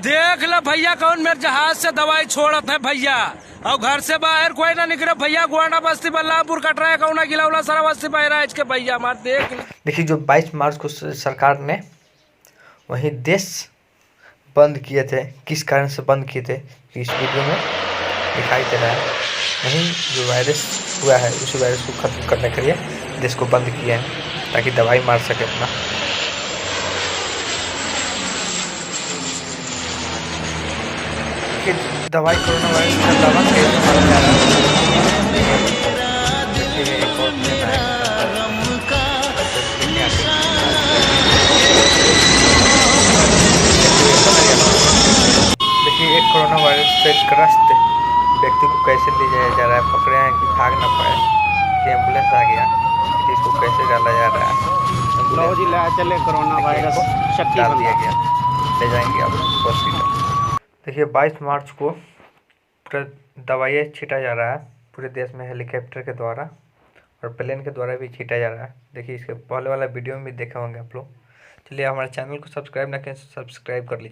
देख लो भैया कौन मेरे जहाज से दवाई छोड़त है भैया, और घर से बाहर कोई ना निकले भैया। गोंडा बस्ती बल्लापुर कट रहा है, कौना गिलावला सारा बस्ती बह के भैया हमारे देख। देखिए जो 22 मार्च को सरकार ने वही देश बंद किए थे, किस कारण से बंद किए थे इस वीडियो में दिखाई दे रहा है। वहीं जो वायरस हुआ है उस वायरस को खत्म करने के लिए देश को बंद किया है ताकि दवाई मार सके अपना। दवाई कोरोना वायरस का दवा कैसे मारा जा रहा है। देखिए एक कोरोना वायरस से ग्रस्त व्यक्ति को कैसे ले जाया जा रहा है, पकड़े हैं कि भाग ना पाए, एम्बुलेंस आ गया, इसको कैसे डाला जा रहा है। लो जी ले चले कोरोना वायरस शक्ति डाल दिया गया, ले जाएंगे आप हॉस्पिटल। देखिए 22 मार्च को पूरा दवाइयाँ छीटा जा रहा है पूरे देश में, हेलीकॉप्टर के द्वारा और प्लेन के द्वारा भी छीटा जा रहा है। देखिए इसके पहले वाला वीडियो में भी देखे होंगे आप लोग। चलिए हमारे चैनल को सब्सक्राइब ना करें, सब्सक्राइब कर लीजिए।